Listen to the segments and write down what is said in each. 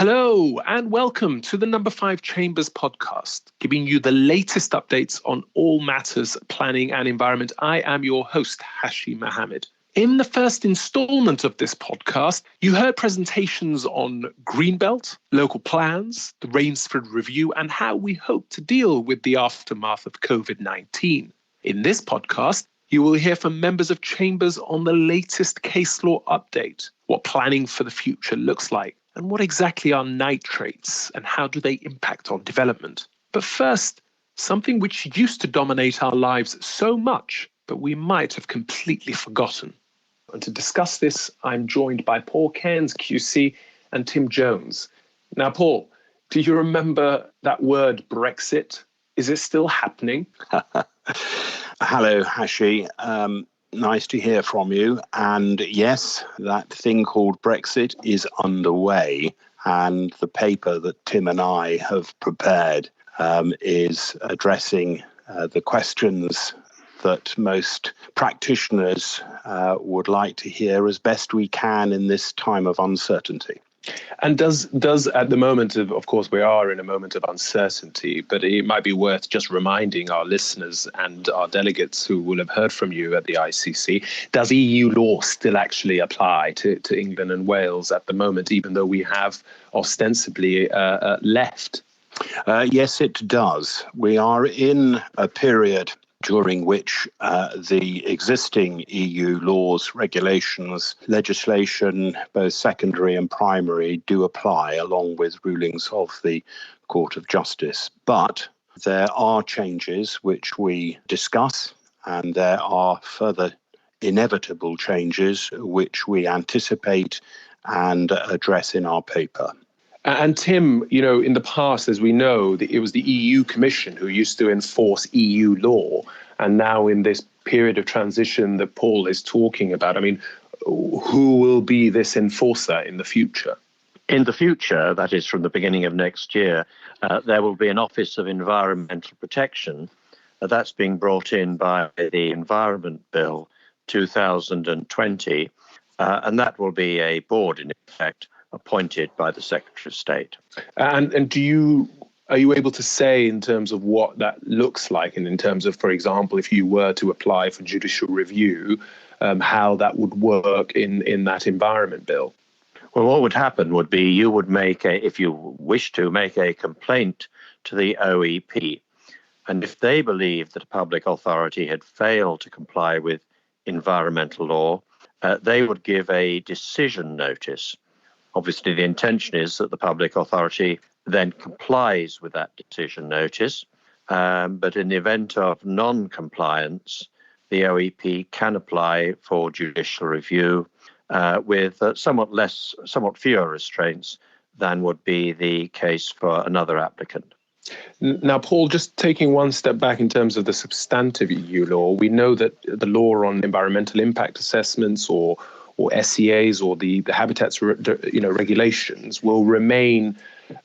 Hello and welcome to the No5 Chambers podcast, giving you the latest updates on all matters planning and environment. I am your host, Hashi Mohammed. In the first instalment of this podcast, you heard presentations on Greenbelt, local plans, the Rainsford Review, and how we hope to deal with the aftermath of COVID-19. In this podcast, you will hear from members of Chambers on the latest case law update, what planning for the future looks like, and what exactly are nitrates and how do they impact on development. But first, something which used to dominate our lives so much, but we might have completely forgotten. And to discuss this, I'm joined by Paul Cairns, QC, and Tim Jones. Now, Paul, do you remember that word Brexit? Is it still happening? Hello, Hashi. Nice to hear from you. And yes, that thing called Brexit is underway. And the paper that Tim and I have prepared is addressing the questions that most practitioners would like to hear as best we can in this time of uncertainty. And does at the moment of course, we are in a moment of uncertainty, but it might be worth just reminding our listeners and our delegates who will have heard from you at the ICC, does EU law still actually apply to England and Wales at the moment, even though we have ostensibly left? Yes, it does. We are in a period during which the existing EU laws, regulations, legislation, both secondary and primary, do apply, along with rulings of the Court of Justice. But there are changes which we discuss, and there are further inevitable changes which we anticipate and address in our paper. And Tim, in the past, as we know, it was the EU Commission who used to enforce EU law. And now in this period of transition that Paul is talking about, who will be this enforcer in the future? In the future, that is from the beginning of next year, there will be an Office of Environmental Protection. That's being brought in by the Environment Bill 2020. And that will be a board, in effect, appointed by the Secretary of State. And are you able to say in terms of what that looks like, and in terms of, for example, if you were to apply for judicial review, how that would work in that environment bill? Well, what would happen would be you would if you wish to, make a complaint to the OEP. And if they believed that a public authority had failed to comply with environmental law, they would give a decision notice. Obviously, the intention is that the public authority then complies with that decision notice. But in the event of non-compliance, the OEP can apply for judicial review with somewhat fewer restraints than would be the case for another applicant. Now, Paul, just taking one step back in terms of the substantive EU law, we know that the law on environmental impact assessments or SEAs or the habitats regulations will remain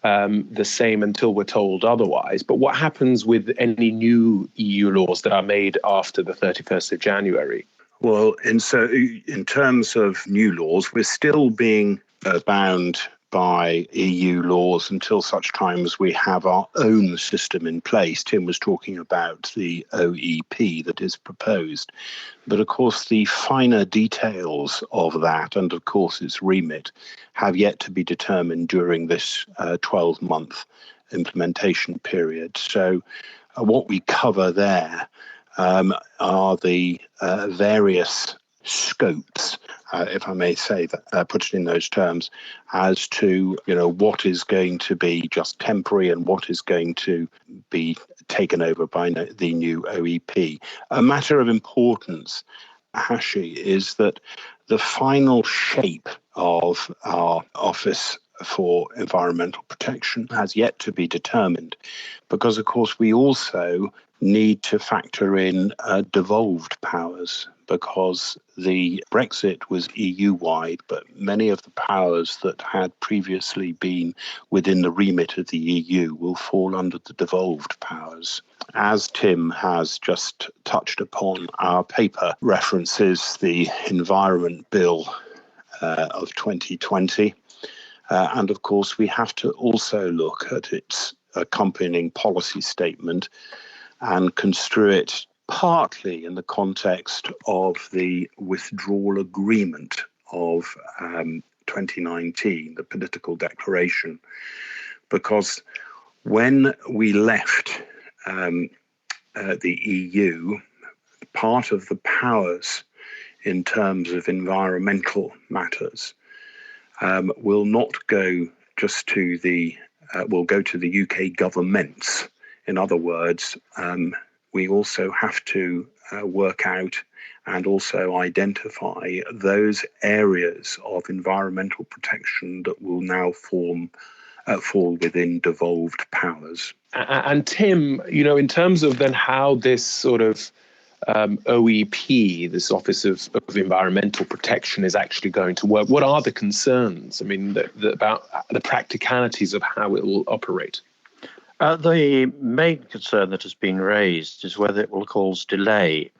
the same until we're told otherwise. But what happens with any new EU laws that are made after the 31st of January? Well, in terms of new laws, we're still being bound by EU laws until such time as we have our own system in place. Tim was talking about the OEP that is proposed. But of course, the finer details of that and of course its remit have yet to be determined during this 12-month implementation period. So what we cover there are the various scopes, if I may say that, put it in those terms, as to what is going to be just temporary and what is going to be taken over by the new OEP. A matter of importance, Hashi, is that the final shape of our Office for Environmental Protection has yet to be determined, because of course we also need to factor in devolved powers, because the Brexit was EU-wide, but many of the powers that had previously been within the remit of the EU will fall under the devolved powers. As Tim has just touched upon, our paper references the Environment Bill of 2020, And of course, we have to also look at its accompanying policy statement and construe it partly in the context of the withdrawal agreement of 2019, the political declaration, because when we left the EU, part of the powers in terms of environmental matters will not go just to will go to the UK governments. In other words, we also have to work out and also identify those areas of environmental protection that will now fall within devolved powers. And Tim, in terms of then how this sort of OEP, this Office of Environmental Protection, is actually going to work, what are the concerns? I mean, about the practicalities of how it will operate? The main concern that has been raised is whether it will cause delay.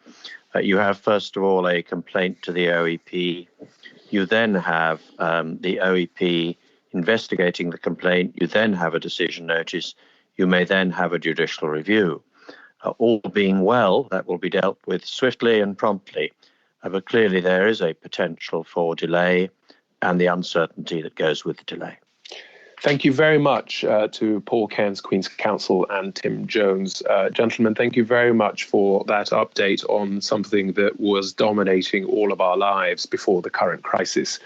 You have, first of all, a complaint to the OEP. You then have the OEP investigating the complaint. You then have a decision notice. You may then have a judicial review. All being well, that will be dealt with swiftly and promptly. But clearly there is a potential for delay and the uncertainty that goes with the delay. Thank you very much to Paul Cairns, Queen's Counsel, and Tim Jones. Gentlemen, thank you very much for that update on something that was dominating all of our lives before the current crisis.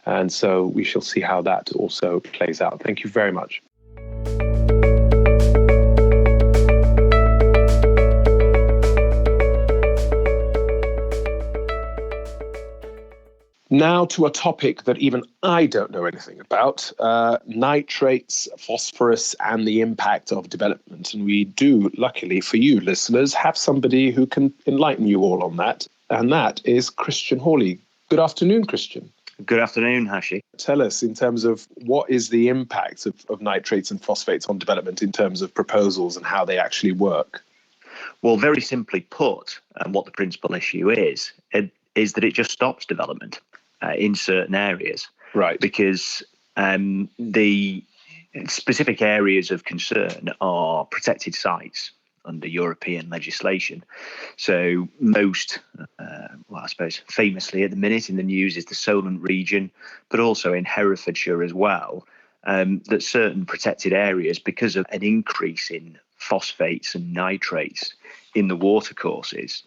And so we shall see how that also plays out. Thank you very much. Now to a topic that even I don't know anything about, nitrates, phosphorus, and the impact of development. And we do, luckily for you listeners, have somebody who can enlighten you all on that. And that is Christian Hawley. Good afternoon, Christian. Good afternoon, Hashi. Tell us, in terms of what is the impact of nitrates and phosphates on development in terms of proposals and how they actually work? Well, very simply put, what the principal issue is that it just stops development in certain areas. Right. Because the specific areas of concern are protected sites under European legislation. So most, I suppose famously at the minute in the news is the Solent region, but also in Herefordshire as well, that certain protected areas, because of an increase in phosphates and nitrates in the watercourses,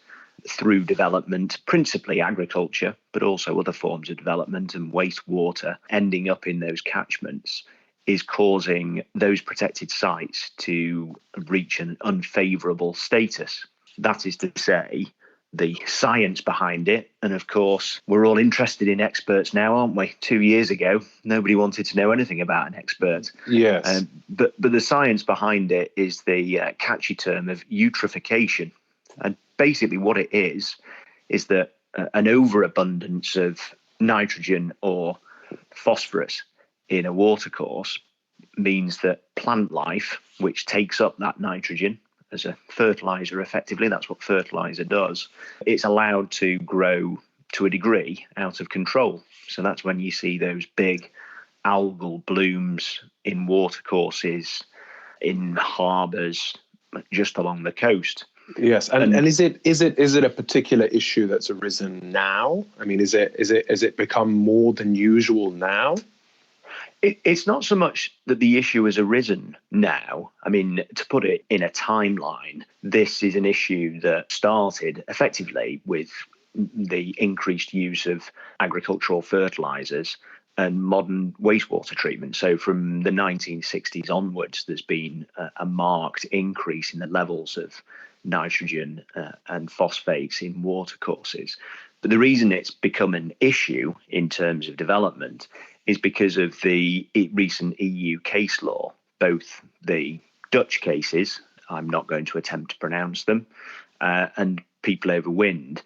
through development, principally agriculture, but also other forms of development and wastewater ending up in those catchments, is causing those protected sites to reach an unfavourable status. That is to say, the science behind it, and of course, we're all interested in experts now, aren't we? 2 years ago, nobody wanted to know anything about an expert. Yes. But the science behind it is the catchy term of eutrophication. And basically what it is that an overabundance of nitrogen or phosphorus in a watercourse means that plant life, which takes up that nitrogen as a fertilizer effectively, that's what fertilizer does, it's allowed to grow to a degree out of control. So that's when you see those big algal blooms in watercourses, in harbours, just along the coast. Yes, and is it a particular issue that's arisen now? I mean, has it become more than usual now? It's not so much that the issue has arisen now. I mean, to put it in a timeline, this is an issue that started effectively with the increased use of agricultural fertilizers and modern wastewater treatment. So from the 1960s onwards, there's been a marked increase in the levels of nitrogen and phosphates in watercourses. But the reason it's become an issue in terms of development is because of the recent EU case law, both the Dutch cases, I'm not going to attempt to pronounce them, and People over Wind,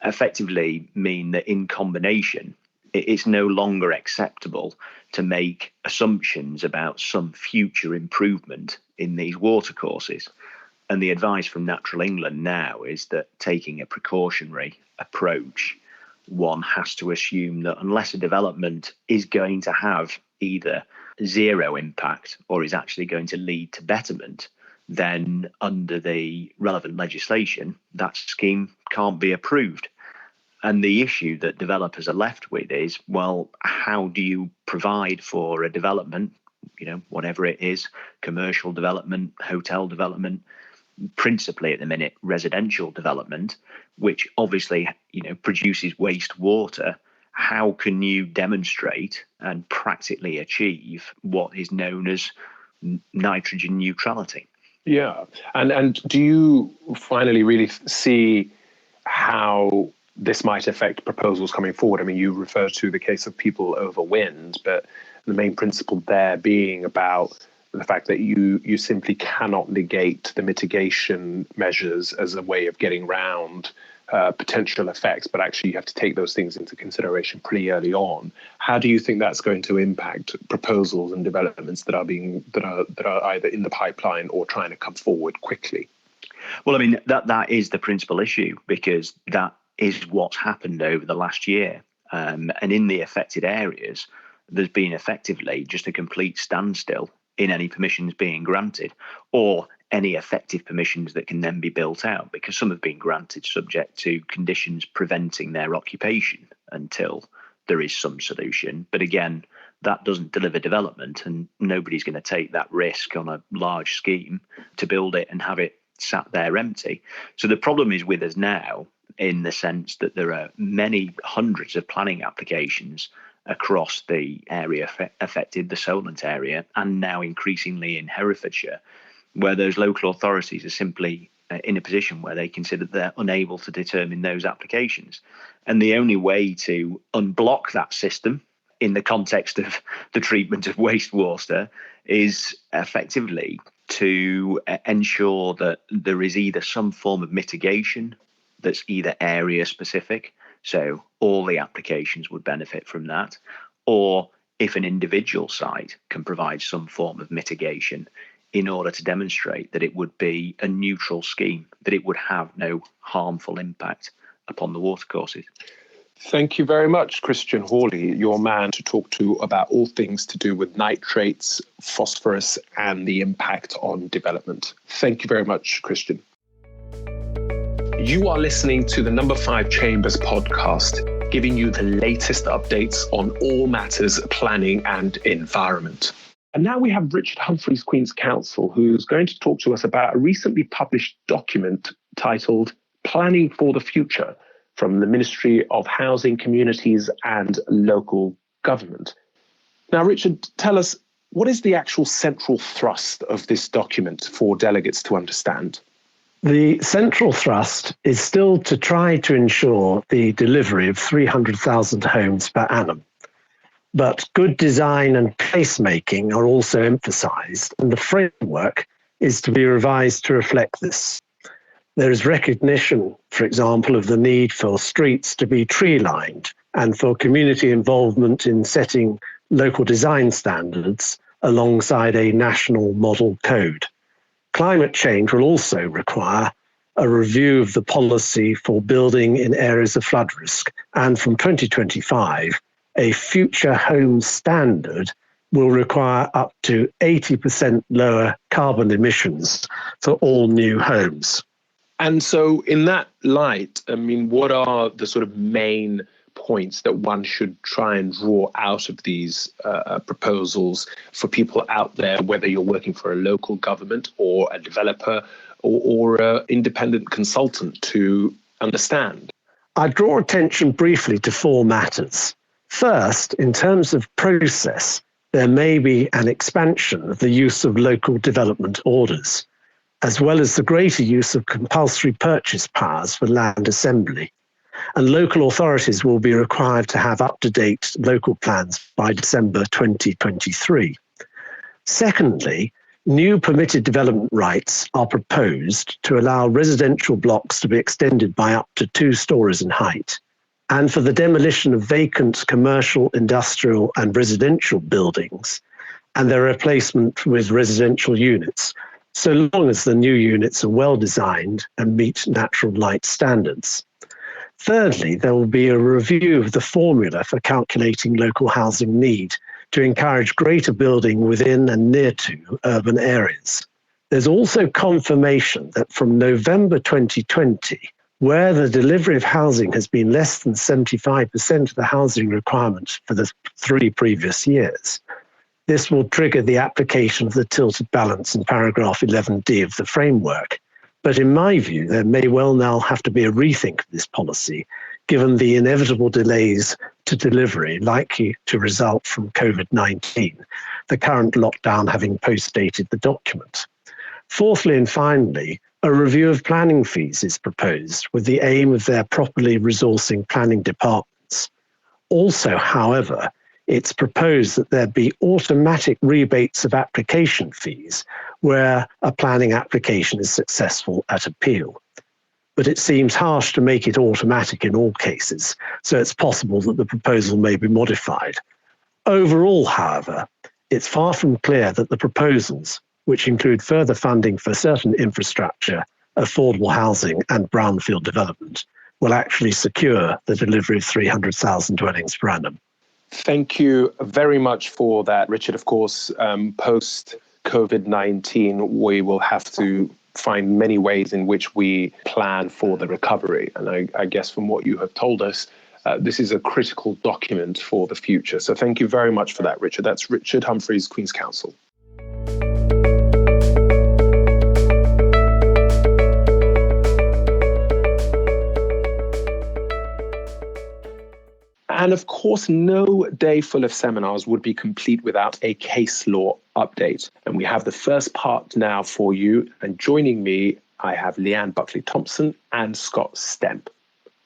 effectively mean that in combination, it's no longer acceptable to make assumptions about some future improvement in these watercourses. And the advice from Natural England now is that taking a precautionary approach, one has to assume that unless a development is going to have either zero impact or is actually going to lead to betterment, then under the relevant legislation, that scheme can't be approved. And the issue that developers are left with is, well, how do you provide for a development, whatever it is, commercial development, hotel development, principally at the minute residential development, which obviously produces wastewater. How can you demonstrate and practically achieve what is known as nitrogen neutrality? Yeah, and do you finally really see how this might affect proposals coming forward? I mean, you refer to the case of people over wind, but the main principle there being about the fact that you simply cannot negate the mitigation measures as a way of getting around potential effects, but actually you have to take those things into consideration pretty early on. How do you think that's going to impact proposals and developments that are either in the pipeline or trying to come forward quickly? Well, I mean, that is the principal issue, because that is what's happened over the last year. And in the affected areas, there's been effectively just a complete standstill in any permissions being granted, or any effective permissions that can then be built out, because some have been granted subject to conditions preventing their occupation until there is some solution. But again, that doesn't deliver development, and nobody's going to take that risk on a large scheme to build it and have it sat there empty. So the problem is with us now, in the sense that there are many hundreds of planning applications across the area affected, the Solent area, and now increasingly in Herefordshire, where those local authorities are simply in a position where they consider they're unable to determine those applications. And the only way to unblock that system in the context of the treatment of wastewater is effectively to ensure that there is either some form of mitigation that's either area specific, so all the applications would benefit from that, or if an individual site can provide some form of mitigation in order to demonstrate that it would be a neutral scheme, that it would have no harmful impact upon the watercourses. Thank you very much, Christian Hawley, your man to talk to about all things to do with nitrates, phosphorus, and the impact on development. Thank you very much, Christian. You are listening to the No. 5 Chambers podcast, giving you the latest updates on all matters planning and environment. And now we have Richard Humphreys, Queen's Counsel, who's going to talk to us about a recently published document titled Planning for the Future from the Ministry of Housing, Communities and Local Government. Now, Richard, tell us, what is the actual central thrust of this document for delegates to understand? The central thrust is still to try to ensure the delivery of 300,000 homes per annum. But good design and placemaking are also emphasised, and the framework is to be revised to reflect this. There is recognition, for example, of the need for streets to be tree-lined and for community involvement in setting local design standards alongside a national model code. Climate change will also require a review of the policy for building in areas of flood risk, and from 2025, a future home standard will require up to 80% lower carbon emissions for all new homes. And so in that light, I mean, what are the sort of main points that one should try and draw out of these proposals for people out there, whether you're working for a local government or a developer or an independent consultant, to understand? I draw attention briefly to four matters. First, in terms of process, there may be an expansion of the use of local development orders, as well as the greater use of compulsory purchase powers for land assembly. And local authorities will be required to have up-to-date local plans by December 2023. Secondly, new permitted development rights are proposed to allow residential blocks to be extended by up to 2 stories in height, and for the demolition of vacant commercial, industrial and residential buildings and their replacement with residential units, so long as the new units are well designed and meet natural light standards. Thirdly, there will be a review of the formula for calculating local housing need to encourage greater building within and near to urban areas. There's also confirmation that from November 2020, where the delivery of housing has been less than 75% of the housing requirement for the 3 previous years, this will trigger the application of the tilted balance in paragraph 11D of the framework. But in my view, there may well now have to be a rethink of this policy, given the inevitable delays to delivery likely to result from COVID-19, the current lockdown having postdated the document. Fourthly and finally, a review of planning fees is proposed with the aim of their properly resourcing planning departments. Also, however, it's proposed that there be automatic rebates of application fees where a planning application is successful at appeal. But it seems harsh to make it automatic in all cases, so it's possible that the proposal may be modified. Overall, however, it's far from clear that the proposals, which include further funding for certain infrastructure, affordable housing and brownfield development, will actually secure the delivery of 300,000 dwellings per annum. Thank you very much for that, Richard. Of course, post-COVID-19, we will have to find many ways in which we plan for the recovery. And I guess from what you have told us, this is a critical document for the future. So thank you very much for that, Richard. That's Richard Humphreys, Queen's Counsel. And of course, no day full of seminars would be complete without a case law update. And we have the first part now for you. And joining me, I have Leanne Buckley-Thompson and Scott Stemp.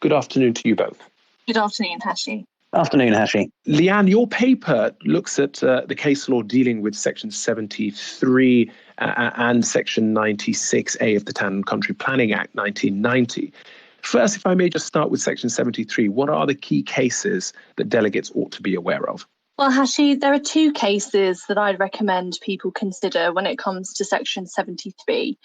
Good afternoon to you both. Good afternoon, Hashi. Afternoon, Hashi. Leanne, your paper looks at the case law dealing with Section 73 and Section 96A of the Town and Country Planning Act 1990. First, if I may just start with Section 73, what are the key cases that delegates ought to be aware of? Well, Hashi, there are 2 cases that I'd recommend people consider when it comes to Section 73.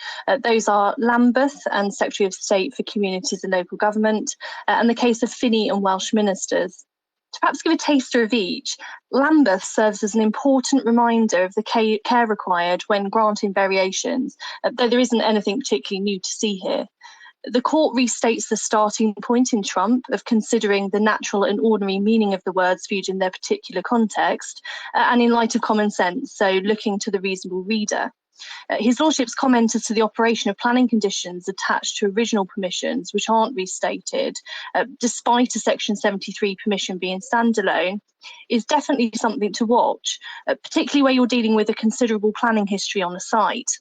Those are Lambeth and Secretary of State for Communities and Local Government, and the case of Finney and Welsh ministers. To perhaps give a taster of each, Lambeth serves as an important reminder of the care required when granting variations, though there isn't anything particularly new to see here. The court restates the starting point in Trump of considering the natural and ordinary meaning of the words viewed in their particular context, and in light of common sense, so looking to the reasonable reader. His Lordship's comment as to the operation of planning conditions attached to original permissions, which aren't restated, despite a Section 73 permission being standalone, is definitely something to watch, particularly where you're dealing with a considerable planning history on a site.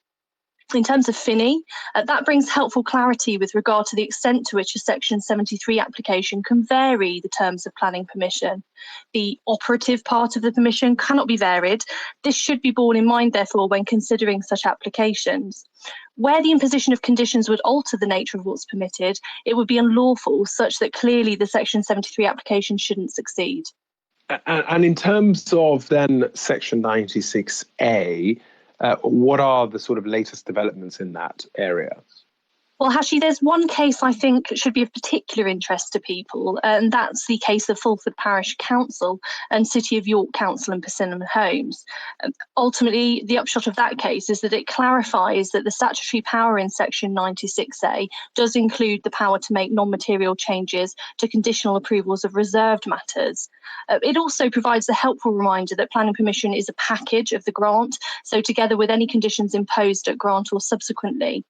In terms of Finney, that brings helpful clarity with regard to the extent to which a Section 73 application can vary the terms of planning permission. The operative part of the permission cannot be varied. This should be borne in mind, therefore, when considering such applications. Where the imposition of conditions would alter the nature of what's permitted, it would be unlawful, such that clearly the Section 73 application shouldn't succeed. And in terms of then Section 96A, what are the sort of latest developments in that area? Well, Hashi, there's one case I think should be of particular interest to people, and that's the case of Fulford Parish Council and City of York Council and Persimmon Homes. Ultimately, the upshot of that case is that it clarifies that the statutory power in Section 96A does include the power to make non-material changes to conditional approvals of reserved matters. It also provides a helpful reminder that planning permission is a package of the grant, so together with any conditions imposed at grant or subsequently.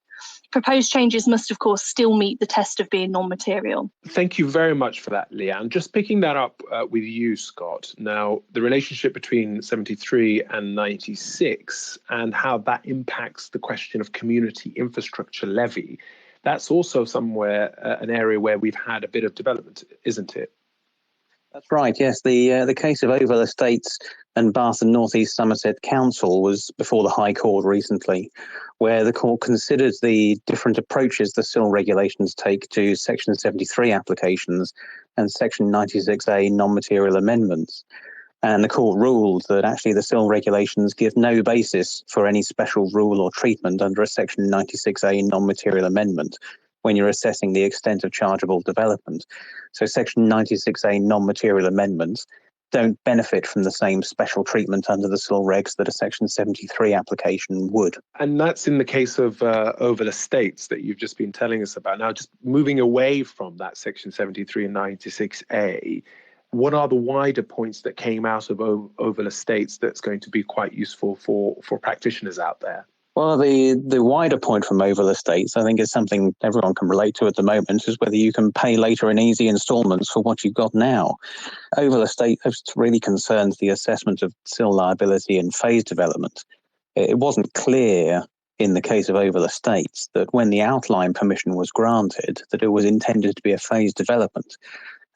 Proposed changes must, of course, still meet the test of being non-material. Thank you very much for that, Leanne. Just picking that up with you, Scott. Now, the relationship between 73 and 96 and how that impacts the question of community infrastructure levy, that's also somewhere an area where we've had a bit of development, isn't it? That's right, yes. The case of Oval Estates and Bath and North East Somerset Council was before the High Court recently, where the court considered the different approaches the civil regulations take to Section 73 applications and Section 96A non-material amendments. And the court ruled that actually the civil regulations give no basis for any special rule or treatment under a Section 96A non-material amendment when you're assessing the extent of chargeable development. So Section 96A non-material amendments don't benefit from the same special treatment under the civil regs that a Section 73 application would. And that's in the case of over the states that you've just been telling us about. Now, just moving away from that Section 73 and 96A, what are the wider points that came out of over the states that's going to be quite useful for practitioners out there? Well, the wider point from over the states, I think, is something everyone can relate to at the moment, is whether you can pay later in easy instalments for what you've got now. Over the state really concerns the assessment of civil liability and phase development. It wasn't clear in the case of over the states that when the outline permission was granted, that it was intended to be a phase development.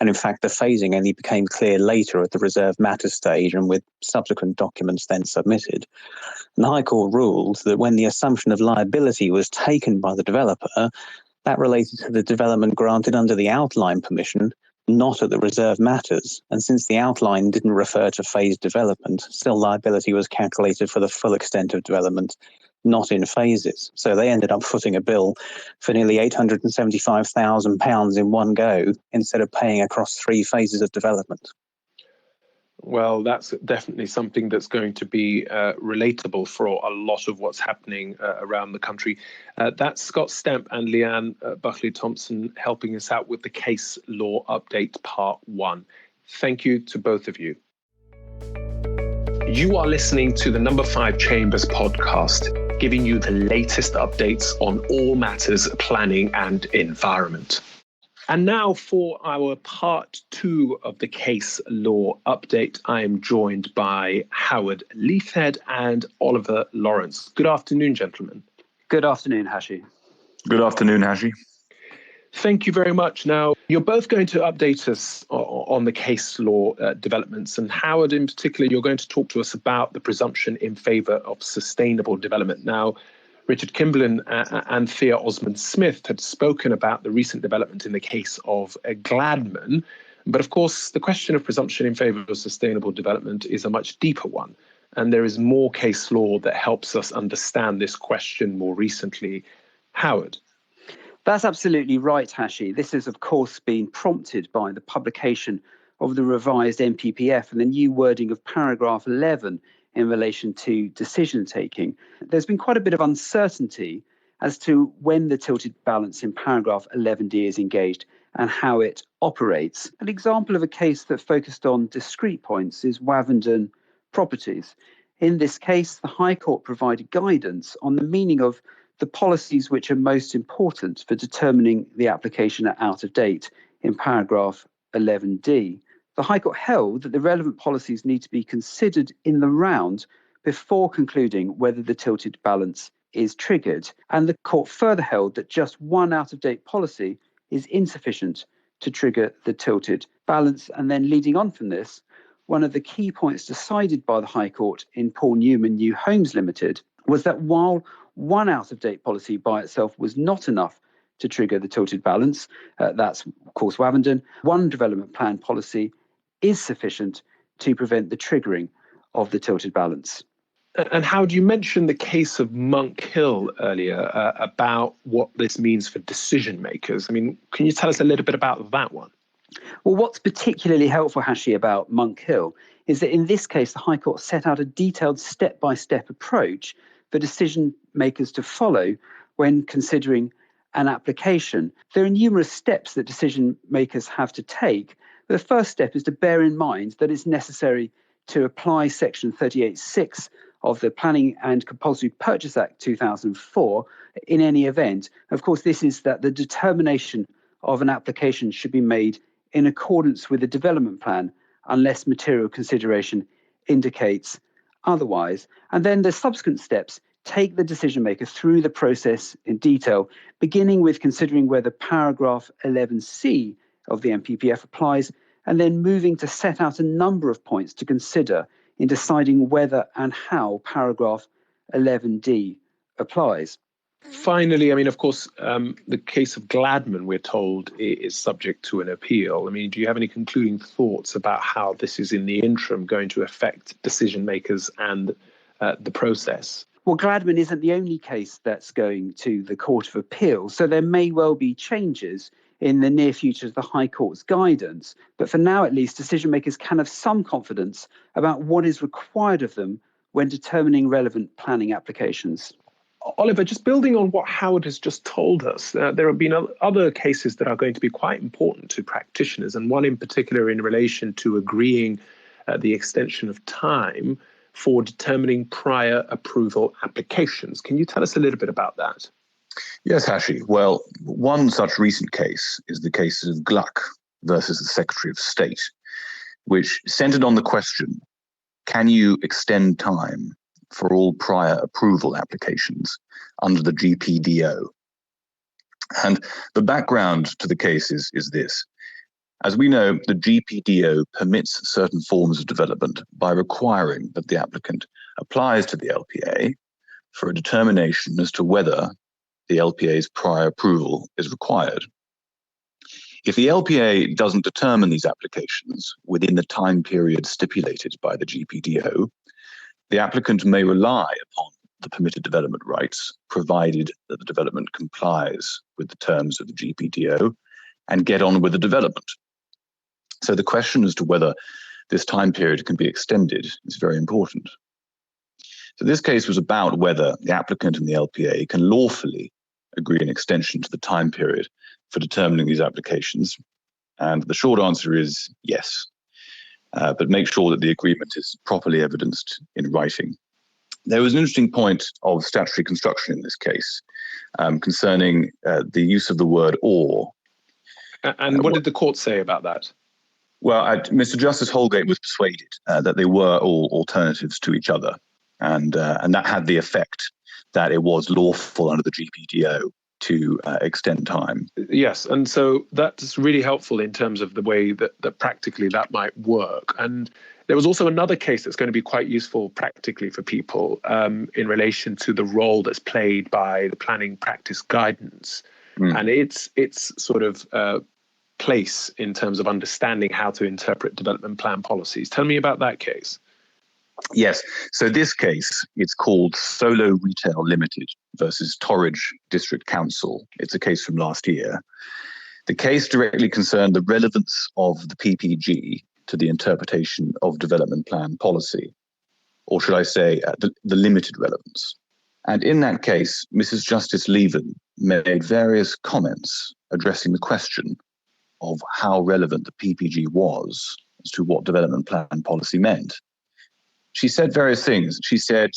And in fact, the phasing only became clear later at the reserved matters stage and with subsequent documents then submitted. And the High Court ruled that when the assumption of liability was taken by the developer, that related to the development granted under the outline permission, not at the reserved matters. And since the outline didn't refer to phased development, still liability was calculated for the full extent of development, not in phases. So they ended up footing a bill for nearly £875,000 in one go instead of paying across 3 phases of development. Well, that's definitely something that's going to be relatable for a lot of what's happening around the country. That's Scott Stemp and Leanne Buckley-Thompson helping us out with the Case Law Update Part 1. Thank you to both of you. You are listening to the Number 5 Chambers podcast, giving you the latest updates on all matters planning and environment. And now for our part 2 of the Case Law Update, I am joined by Howard Leithhead and Oliver Lawrence. Good afternoon, gentlemen. Good afternoon, Hashi. Good afternoon, Hashi. Thank you very much. Now, you're both going to update us on the case law developments. And Howard, in particular, you're going to talk to us about the presumption in favour of sustainable development. Now, Richard Kimberlin and Thea Osmond-Smith had spoken about the recent development in the case of Gladman. But of course, the question of presumption in favour of sustainable development is a much deeper one. And there is more case law that helps us understand this question more recently. Howard. That's absolutely right, Hashi. This has, of course, been prompted by the publication of the revised NPPF and the new wording of paragraph 11 in relation to decision taking. There's been quite a bit of uncertainty as to when the tilted balance in paragraph 11D is engaged and how it operates. An example of a case that focused on discrete points is Wavendon Properties. In this case, the High Court provided guidance on the meaning of the policies which are most important for determining the application are out of date in paragraph 11D. The High Court held that the relevant policies need to be considered in the round before concluding whether the tilted balance is triggered. And the court further held that just one out-of-date policy is insufficient to trigger the tilted balance. And then leading on from this, one of the key points decided by the High Court in Paul Newman New Homes Limited was that while one out-of-date policy by itself was not enough to trigger the tilted balance, that's, of course, Wavendon, one development plan policy is sufficient to prevent the triggering of the tilted balance. And how do you mention the case of Monk Hill earlier about what this means for decision makers? I mean, can you tell us a little bit about that one? Well, what's particularly helpful, Hashi, about Monk Hill is that in this case, the High Court set out a detailed step-by-step approach for decision makers to follow when considering an application. There are numerous steps that decision makers have to take. The first step is to bear in mind that it's necessary to apply Section 38(6) of the Planning and Compulsory Purchase Act 2004 in any event. Of course, this is that the determination of an application should be made in accordance with the development plan unless material consideration indicates otherwise. And then the subsequent steps take the decision maker through the process in detail, beginning with considering whether paragraph 11C of the NPPF applies, and then moving to set out a number of points to consider in deciding whether and how paragraph 11D applies. Finally, I mean, of course, the case of Gladman, we're told, is subject to an appeal. I mean, do you have any concluding thoughts about how this is in the interim going to affect decision makers and the process? Well, Gladman isn't the only case that's going to the Court of Appeal, so there may well be changes in the near future of the High Court's guidance. But for now, at least, decision makers can have some confidence about what is required of them when determining relevant planning applications. Oliver, just building on what Howard has just told us, there have been other cases that are going to be quite important to practitioners, and one in particular in relation to agreeing the extension of time for determining prior approval applications. Can you tell us a little bit about that? Yes, Hashi. Well, one such recent case is the case of Gluck versus the Secretary of State, which centered on the question, can you extend time for all prior approval applications under the GPDO? And the background to the case is this. As we know, the GPDO permits certain forms of development by requiring that the applicant applies to the LPA for a determination as to whether the LPA's prior approval is required. If the LPA doesn't determine these applications within the time period stipulated by the GPDO, the applicant may rely upon the permitted development rights, provided that the development complies with the terms of the GPDO, and get on with the development. So the question as to whether this time period can be extended is very important. So this case was about whether the applicant and the LPA can lawfully agree an extension to the time period for determining these applications. And the short answer is yes, but make sure that the agreement is properly evidenced in writing. There was an interesting point of statutory construction in this case concerning the use of the word or. And what did the court say about that? Well, Mr. Justice Holgate was persuaded that they were all alternatives to each other, and that had the effect that it was lawful under the GPDO to extend time. Yes, and so that's really helpful in terms of the way that practically that might work. And there was also another case that's going to be quite useful practically for people in relation to the role that's played by the planning practice guidance and its sort of place in terms of understanding how to interpret development plan policies. Tell me about that case. Yes. So this case, it's called Solo Retail Limited versus Torridge District Council. It's a case from last year. The case directly concerned the relevance of the PPG to the interpretation of development plan policy, or should I say the limited relevance. And in that case, Mrs. Justice Leven made various comments addressing the question of how relevant the PPG was as to what development plan policy meant. She said various things. She said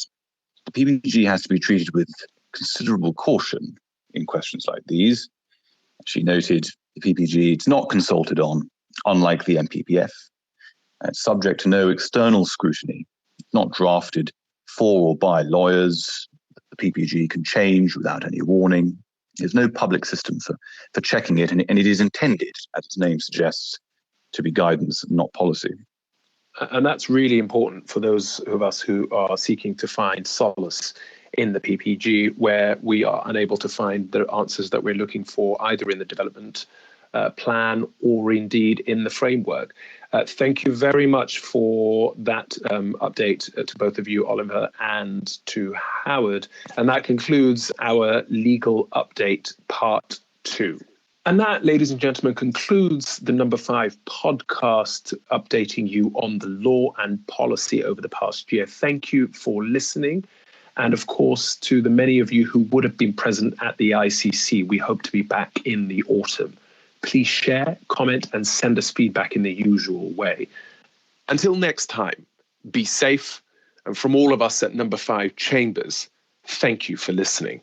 the PPG has to be treated with considerable caution in questions like these. She noted the PPG is not consulted on, unlike the MPPF. It's subject to no external scrutiny, not drafted for or by lawyers. The PPG can change without any warning. There's no public system for checking it, and it is intended, as its name suggests, to be guidance, not policy. And that's really important for those of us who are seeking to find solace in the PPG, where we are unable to find the answers that we're looking for, either in the development plan or indeed in the framework. Thank you very much for that update to both of you, Oliver, and to Howard. And that concludes our legal update part 2. And that, ladies and gentlemen, concludes the number 5 podcast updating you on the law and policy over the past year. Thank you for listening. And of course, to the many of you who would have been present at the ICC, we hope to be back in the autumn. Please share, comment, and send us feedback in the usual way. Until next time, be safe. And from all of us at number 5 Chambers, thank you for listening.